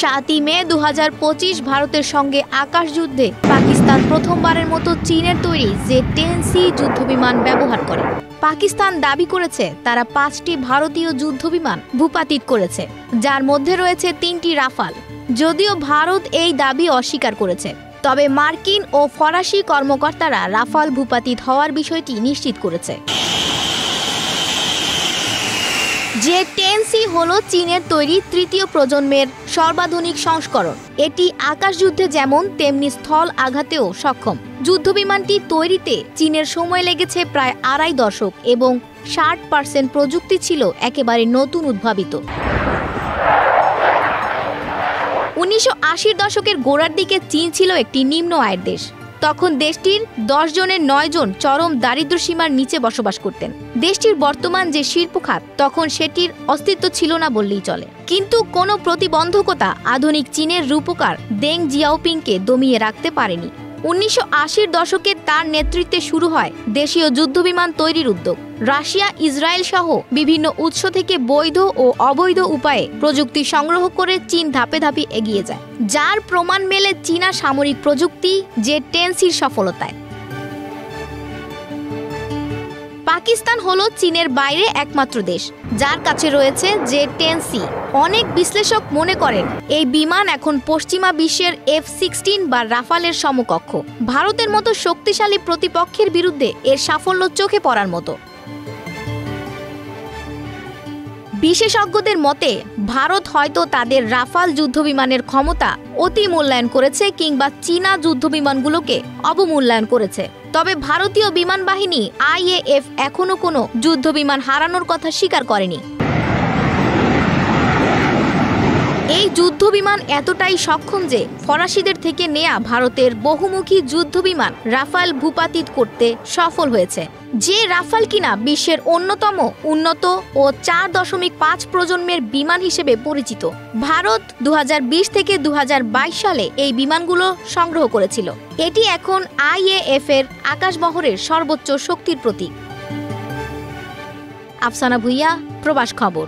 7 মে 2025 ভারতের সঙ্গে আকাশ যুদ্ধে পাকিস্তান প্রথমবারের মতো চীনের তৈরি J-10C যুদ্ধবিমান ব্যবহার করে। পাকিস্তান দাবি করেছে তারা 5টি ভারতীয় যুদ্ধবিমান ভূপাতিত করেছে, যার মধ্যে রয়েছে 3টি রাফাল। যদিও ভারত এই দাবি অস্বীকার করেছে, তবে মার্কিন ও ফরাসি কর্মকর্তারা রাফাল ভূপাতিত হওয়ার বিষয়টি নিশ্চিত করেছে। J-10C হলো চীনের তৈরি তৃতীয় প্রজন্মের সর্বাধুনিক সংস্করণ। এটি আকাশযুদ্ধে যেমন তেমনি স্থল আঘাতেও সক্ষম। যুদ্ধবিমানটি তৈরিতে চীনের সময় লেগেছে প্রায় 2.5 দশক এবং 60% প্রযুক্তি ছিল একেবারে নতুন উদ্ভাবিত। 1980-র দশকের গোড়ার দিকে চীন ছিল একটি নিম্ন আয়ের দেশ। তখন দেশটির 10 জনের 9 জন চরম দারিদ্র্যসীমার নিচে বসবাস করতেন। দেশটির বর্তমান যে শিল্প খাত, তখন সেটির অস্তিত্ব ছিল না বললেই চলে। কিন্তু কোনো প্রতিবন্ধকতা আধুনিক চীনের রূপকার দেং জিয়াওপিংকে দমিয়ে রাখতে পারেনি। 1980-র দশকে তার নেতৃত্বে শুরু হয় দেশীয় যুদ্ধবিমান তৈরির উদ্যোগ। রাশিয়া, ইসরায়েল সহ বিভিন্ন উৎস থেকে বৈধ ও অবৈধ উপায়ে প্রযুক্তি সংগ্রহ করে চীন ধাপে ধাপে এগিয়ে যায়, যার প্রমাণ মেলে চীনা সামরিক প্রযুক্তি J-10Cর সফলতায়। পাকিস্তান হলো চীনের বাইরে একমাত্র দেশ যার কাছে রয়েছে J-10C। অনেক বিশ্লেষক মনে করেন এই বিমান এখন পশ্চিমা বিশ্বের F-16 বা রাফালের সমকক্ষ। ভারতের মতো শক্তিশালী প্রতিপক্ষের বিরুদ্ধে এর সাফল্য চোখে পড়ার মতো। বিশেষজ্ঞদের মতে ভারত হয়তো তাদের রাফাল যুদ্ধবিমানের ক্ষমতা অতি মূল্যায়ন করেছে কিংবা চীনা যুদ্ধবিমানগুলোকে অবমূল্যায়ন করেছে। তবে ভারতীয় বিমান বাহিনী IAF এখনো কোনো যুদ্ধবিমান হারানোর কথা স্বীকার করেনি। এই যুদ্ধবিমান এতটাই সক্ষম যে ফরাসিদের থেকে নেয়া ভারতের বহুমুখী যুদ্ধবিমান রাফাল ভূপাতিত করতে সফল হয়েছে। যে রাফাল কিনা বিশ্বের অন্যতম উন্নত ও 4.5 প্রজন্মের বিমান হিসেবে পরিচিত। ভারত 2020 থেকে 2022 সালে এই বিমানগুলো সংগ্রহ করেছিল। এটি এখন IAF এর আকাশবহরের সর্বোচ্চ শক্তির প্রতীক। আফসানা ভুইয়া, প্রবাস খবর।